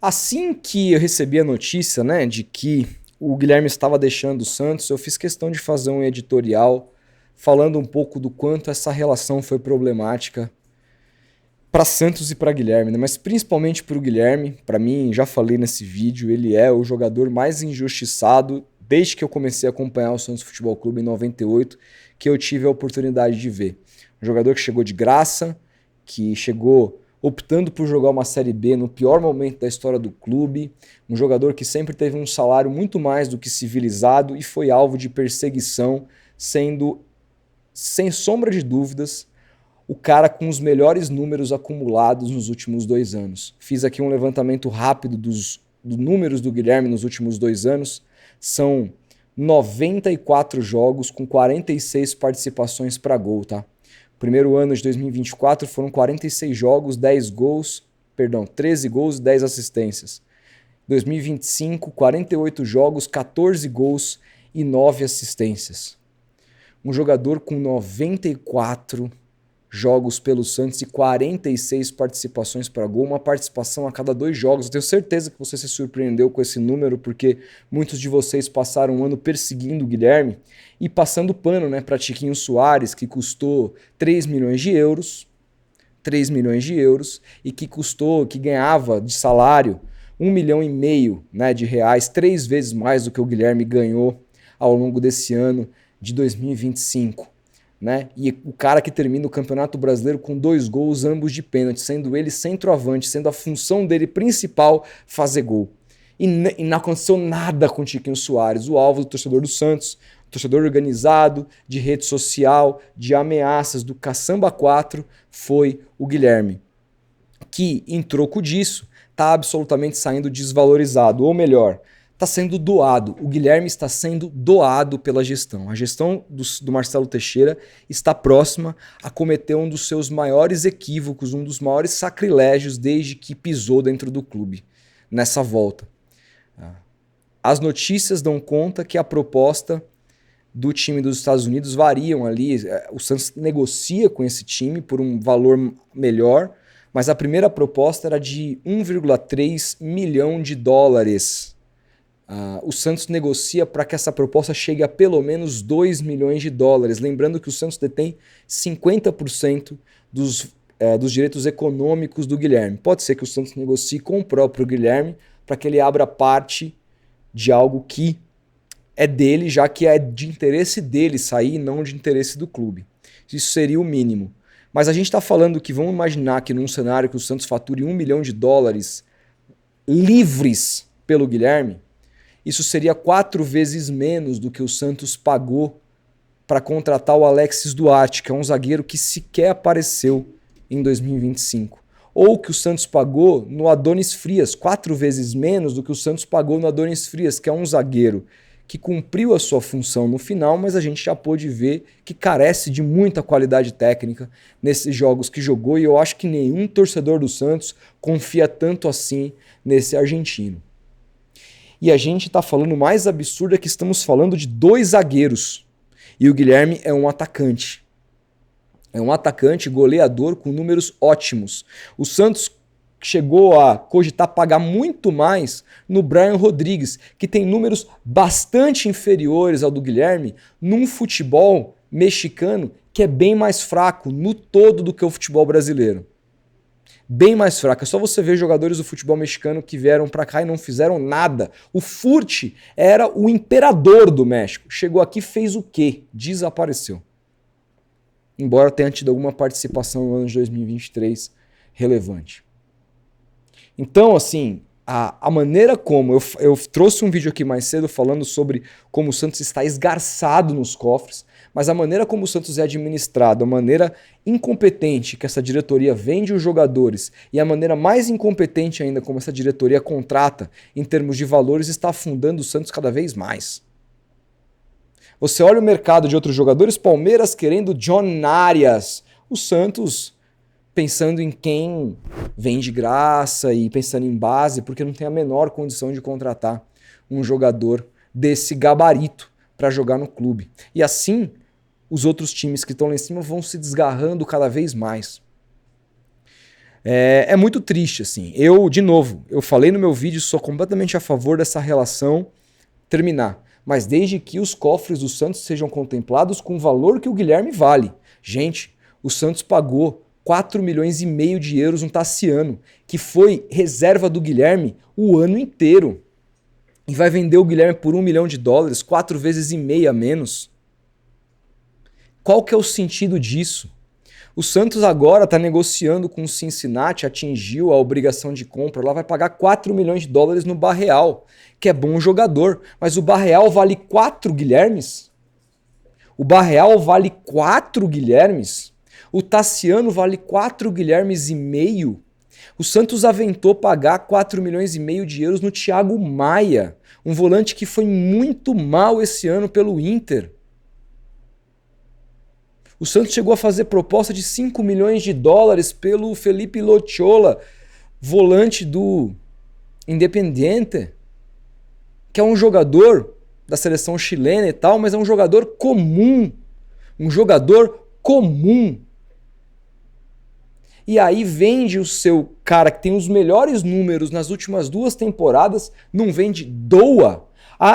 Assim que eu recebi a notícia, né, de que o Guilherme estava deixando o Santos, eu fiz questão de fazer um editorial falando um pouco do quanto essa relação foi problemática para Santos e para Guilherme, né? Mas principalmente para o Guilherme. Para mim, já falei nesse vídeo, ele é o jogador mais injustiçado desde que eu comecei a acompanhar o Santos Futebol Clube em 98, que eu tive a oportunidade de ver. Um jogador que chegou de graça, que chegou optando por jogar uma Série B no pior momento da história do clube, um jogador que sempre teve um salário muito mais do que civilizado e foi alvo de perseguição, sendo, sem sombra de dúvidas, o cara com os melhores números acumulados nos últimos 2 anos. Fiz aqui um levantamento rápido dos números do Guilherme nos últimos 2 anos. São 94 jogos com 46 participações para gol, tá? Primeiro ano de 2024 foram 46 jogos, 13 gols e 10 assistências. 2025, 48 jogos, 14 gols e 9 assistências. Um jogador com 94 jogos pelo Santos e 46 participações para gol, uma participação a cada 2 jogos. Eu tenho certeza que você se surpreendeu com esse número, porque muitos de vocês passaram um ano perseguindo o Guilherme e passando pano, né, para Tiquinho Soares, que custou 3 milhões de euros, 3 milhões de euros, e que ganhava de salário 1,5 milhão, né, de reais, 3 vezes mais do que o Guilherme ganhou ao longo desse ano de 2025. Né? E o cara que termina o Campeonato Brasileiro com 2 gols, ambos de pênalti, sendo ele centroavante, sendo a função dele principal fazer gol. E não aconteceu nada com o Tiquinho Soares, o alvo do torcedor do Santos, torcedor organizado, de rede social, de ameaças, do Caçamba 4, foi o Guilherme, que em troco disso está absolutamente saindo desvalorizado, ou melhor, está sendo doado. O Guilherme está sendo doado pela gestão. A gestão do Marcelo Teixeira está próxima a cometer um dos seus maiores equívocos, um dos maiores sacrilégios desde que pisou dentro do clube, nessa volta. As notícias dão conta que a proposta do time dos Estados Unidos variam ali. O Santos negocia com esse time por um valor melhor, mas a primeira proposta era de 1,3 milhão de dólares. O Santos negocia para que essa proposta chegue a pelo menos 2 milhões de dólares. Lembrando que o Santos detém 50% dos direitos econômicos do Guilherme. Pode ser que o Santos negocie com o próprio Guilherme para que ele abra parte de algo que é dele, já que é de interesse dele sair e não de interesse do clube. Isso seria o mínimo. Mas a gente está falando que, vamos imaginar que num cenário que o Santos fature 1 milhão de dólares livres pelo Guilherme, isso seria 4 vezes menos do que o Santos pagou para contratar o Alexis Duarte, que é um zagueiro que sequer apareceu em 2025. Ou que o Santos pagou no Adonis Frias, 4 vezes menos do que o Santos pagou no Adonis Frias, que é um zagueiro que cumpriu a sua função no final, mas a gente já pôde ver que carece de muita qualidade técnica nesses jogos que jogou, e eu acho que nenhum torcedor do Santos confia tanto assim nesse argentino. E a gente está falando, o mais absurdo é que estamos falando de 2 zagueiros. E o Guilherme é um atacante. É um atacante goleador com números ótimos. O Santos chegou a cogitar pagar muito mais no Brian Rodrigues, que tem números bastante inferiores ao do Guilherme, num futebol mexicano que é bem mais fraco no todo do que o futebol brasileiro. Bem mais fraca. É só você ver jogadores do futebol mexicano que vieram pra cá e não fizeram nada. O Furt era o imperador do México. Chegou aqui, fez o quê? Desapareceu. Embora tenha tido alguma participação no ano de 2023 relevante. Então, assim, a maneira como... Eu trouxe um vídeo aqui mais cedo falando sobre como o Santos está esgarçado nos cofres, mas a maneira como o Santos é administrado, a maneira incompetente que essa diretoria vende os jogadores e a maneira mais incompetente ainda como essa diretoria contrata em termos de valores está afundando o Santos cada vez mais. Você olha o mercado de outros jogadores, Palmeiras querendo John Arias, o Santos pensando em quem vem de graça e pensando em base, porque não tem a menor condição de contratar um jogador desse gabarito para jogar no clube. E assim, os outros times que estão lá em cima vão se desgarrando cada vez mais. É muito triste, assim. De novo, eu falei no meu vídeo, sou completamente a favor dessa relação terminar. Mas desde que os cofres do Santos sejam contemplados com o valor que o Guilherme vale. Gente, o Santos pagou 4 milhões e meio de euros no Tassiano, que foi reserva do Guilherme o ano inteiro. E vai vender o Guilherme por $1 milhão, 4 vezes e meia a menos. Qual que é o sentido disso? O Santos agora está negociando com o Cincinnati, atingiu a obrigação de compra, lá vai pagar $4 milhões no Barreal, que é bom jogador, mas o Barreal vale 4 Guilhermes? O Barreal vale 4 Guilhermes? O Tassiano vale 4 Guilhermes e meio? O Santos aventou pagar 4 milhões e meio de euros no Thiago Maia, um volante que foi muito mal esse ano pelo Inter. O Santos chegou a fazer proposta de 5 milhões de dólares pelo Felipe Lochola, volante do Independiente, que é um jogador da seleção chilena e tal, mas é um jogador comum. Um jogador comum. E aí vende o seu cara que tem os melhores números nas últimas 2 temporadas, não vende, doa.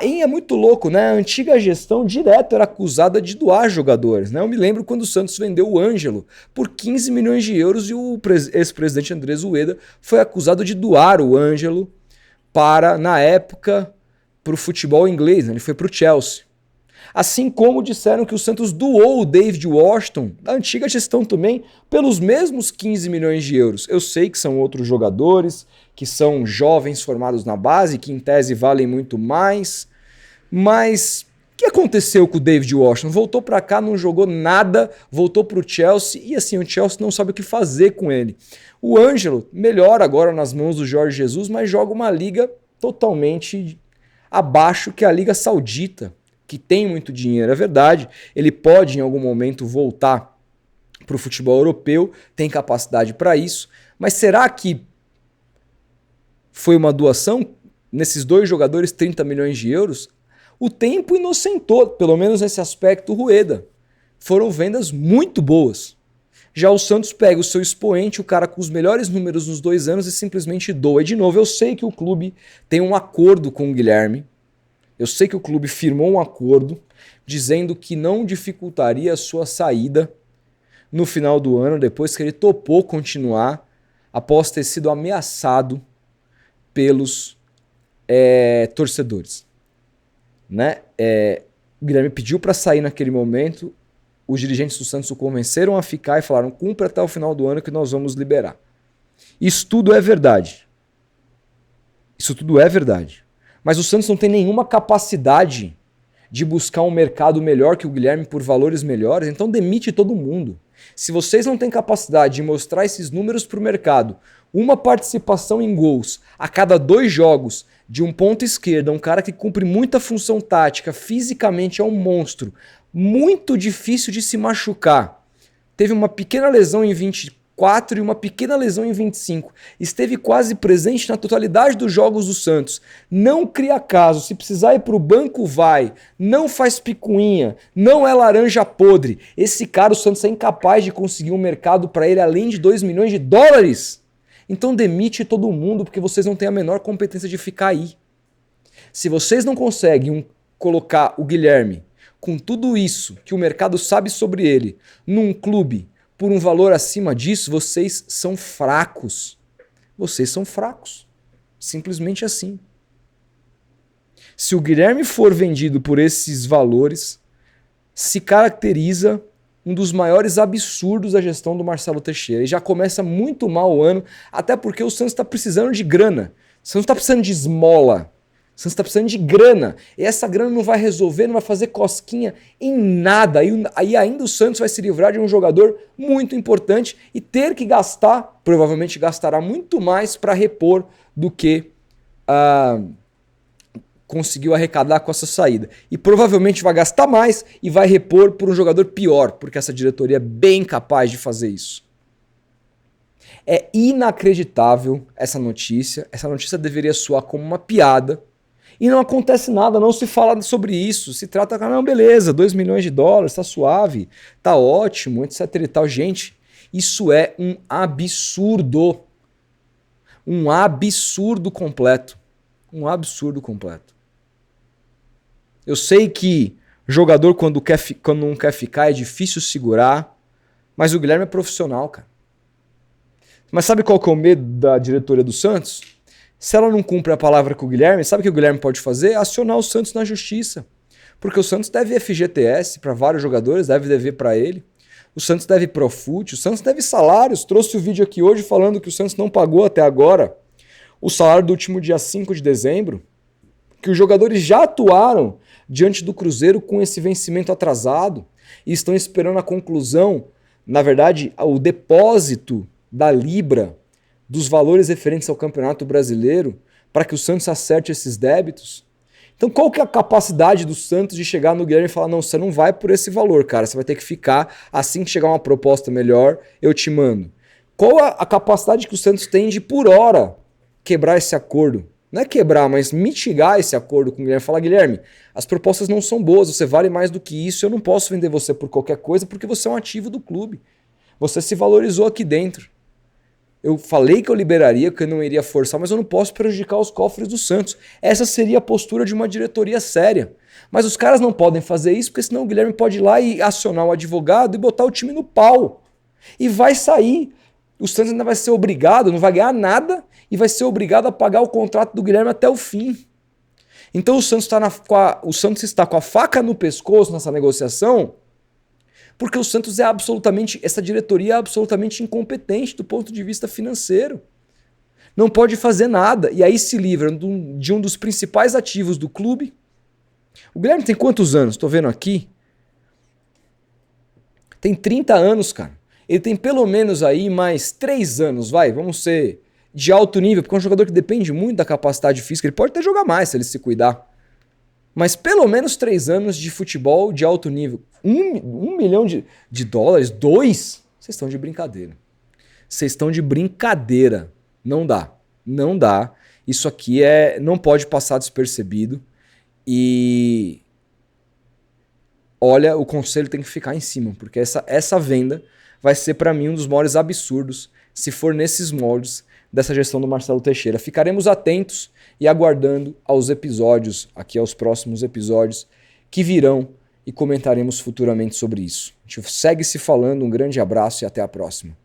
E é muito louco, né? A antiga gestão direto era acusada de doar jogadores, né? Eu me lembro quando o Santos vendeu o Ângelo por 15 milhões de euros e o ex-presidente Andrés Ueda foi acusado de doar o Ângelo para, na época, para o futebol inglês, né? Ele foi para o Chelsea. Assim como disseram que o Santos doou o David Washington, da antiga gestão também, pelos mesmos 15 milhões de euros. Eu sei que são outros jogadores, que são jovens formados na base, que em tese valem muito mais, mas o que aconteceu com o David Washington? Voltou para cá, não jogou nada, voltou para o Chelsea e assim, o Chelsea não sabe o que fazer com ele. O Ângelo melhora agora nas mãos do Jorge Jesus, mas joga uma liga totalmente abaixo que a Liga Saudita, que tem muito dinheiro, é verdade. Ele pode em algum momento voltar para o futebol europeu, tem capacidade para isso, mas será que foi uma doação nesses 2 jogadores, 30 milhões de euros? O tempo inocentou, pelo menos nesse aspecto, o Rueda. Foram vendas muito boas. Já o Santos pega o seu expoente, o cara com os melhores números nos 2 anos e simplesmente doa. E de novo, eu sei que o clube tem um acordo com o Guilherme. Eu sei que o clube firmou um acordo dizendo que não dificultaria a sua saída no final do ano, depois que ele topou continuar após ter sido ameaçado pelos torcedores. Né? O Guilherme pediu para sair naquele momento, os dirigentes do Santos o convenceram a ficar e falaram: cumpra até o final do ano que nós vamos liberar. Isso tudo é verdade. Isso tudo é verdade. Mas o Santos não tem nenhuma capacidade de buscar um mercado melhor que o Guilherme por valores melhores, então demite todo mundo. Se vocês não têm capacidade de mostrar esses números para o mercado, uma participação em gols a cada 2 jogos de um ponta esquerda, um cara que cumpre muita função tática, fisicamente é um monstro, muito difícil de se machucar. Teve uma pequena lesão em 24 e uma pequena lesão em 25. Esteve quase presente na totalidade dos jogos do Santos. Não cria caso. Se precisar ir para o banco, vai. Não faz picuinha. Não é laranja podre. Esse cara, o Santos é incapaz de conseguir um mercado para ele além de $2 milhões. Então demite todo mundo porque vocês não têm a menor competência de ficar aí. Se vocês não conseguem colocar o Guilherme com tudo isso que o mercado sabe sobre ele num clube por um valor acima disso, vocês são fracos. Vocês são fracos. Simplesmente assim. Se o Guilherme for vendido por esses valores, se caracteriza um dos maiores absurdos da gestão do Marcelo Teixeira. E já começa muito mal o ano, até porque o Santos está precisando de grana. O Santos está precisando de esmola. O Santos está precisando de grana. E essa grana não vai resolver, não vai fazer cosquinha em nada. Aí ainda o Santos vai se livrar de um jogador muito importante e ter que gastar, provavelmente gastará muito mais para repor do que conseguiu arrecadar com essa saída. E provavelmente vai gastar mais e vai repor por um jogador pior, porque essa diretoria é bem capaz de fazer isso. É inacreditável essa notícia. Essa notícia deveria soar como uma piada. E não acontece nada, não se fala sobre isso. Se trata, não, beleza, $2 milhões, tá suave, tá ótimo, etc e tal. Gente, Isso é um absurdo. Um absurdo completo. Um absurdo completo. Eu sei que jogador, quando não quer ficar, é difícil segurar, mas o Guilherme é profissional, cara. Mas sabe qual que é o medo da diretoria do Santos? Se ela não cumpre a palavra com o Guilherme, sabe o que o Guilherme pode fazer? Acionar o Santos na justiça. Porque o Santos deve FGTS para vários jogadores, deve dever para ele. O Santos deve Profut, o Santos deve salários. Trouxe o vídeo aqui hoje falando que o Santos não pagou até agora o salário do último dia 5 de dezembro, que os jogadores já atuaram diante do Cruzeiro com esse vencimento atrasado e estão esperando a conclusão, na verdade, o depósito da Libra dos valores referentes ao Campeonato Brasileiro para que o Santos acerte esses débitos. Então qual que é a capacidade do Santos de chegar no Guilherme e falar, não, você não vai por esse valor, cara, você vai ter que ficar, assim que chegar uma proposta melhor, eu te mando. Qual a capacidade que o Santos tem de, por hora, quebrar esse acordo? Não é quebrar, mas mitigar esse acordo com o Guilherme. Falar, Guilherme, as propostas não são boas, você vale mais do que isso, eu não posso vender você por qualquer coisa porque você é um ativo do clube. Você se valorizou aqui dentro. Eu falei que eu liberaria, que eu não iria forçar, mas eu não posso prejudicar os cofres do Santos. Essa seria a postura de uma diretoria séria. Mas os caras não podem fazer isso, porque senão o Guilherme pode ir lá e acionar o advogado e botar o time no pau. E vai sair. O Santos ainda vai ser obrigado, não vai ganhar nada, e vai ser obrigado a pagar o contrato do Guilherme até o fim. Então o Santos está com a faca no pescoço nessa negociação, porque o Santos essa diretoria é absolutamente incompetente do ponto de vista financeiro. Não pode fazer nada. E aí se livra de um dos principais ativos do clube. O Guilherme tem quantos anos? Estou vendo aqui. Tem 30 anos, cara. Ele tem pelo menos aí mais 3 anos, vamos ser de alto nível, porque é um jogador que depende muito da capacidade física. Ele pode até jogar mais se ele se cuidar. Mas pelo menos 3 anos de futebol de alto nível. 1 milhão de dólares? 2? Vocês estão de brincadeira. Vocês estão de brincadeira. Não dá. Não dá. Isso aqui não pode passar despercebido. E olha, o conselho tem que ficar em cima, porque essa venda vai ser para mim um dos maiores absurdos, se for nesses moldes dessa gestão do Marcelo Teixeira. Ficaremos atentos e aguardando aos próximos episódios que virão e comentaremos futuramente sobre isso. A gente segue se falando, um grande abraço e até a próxima.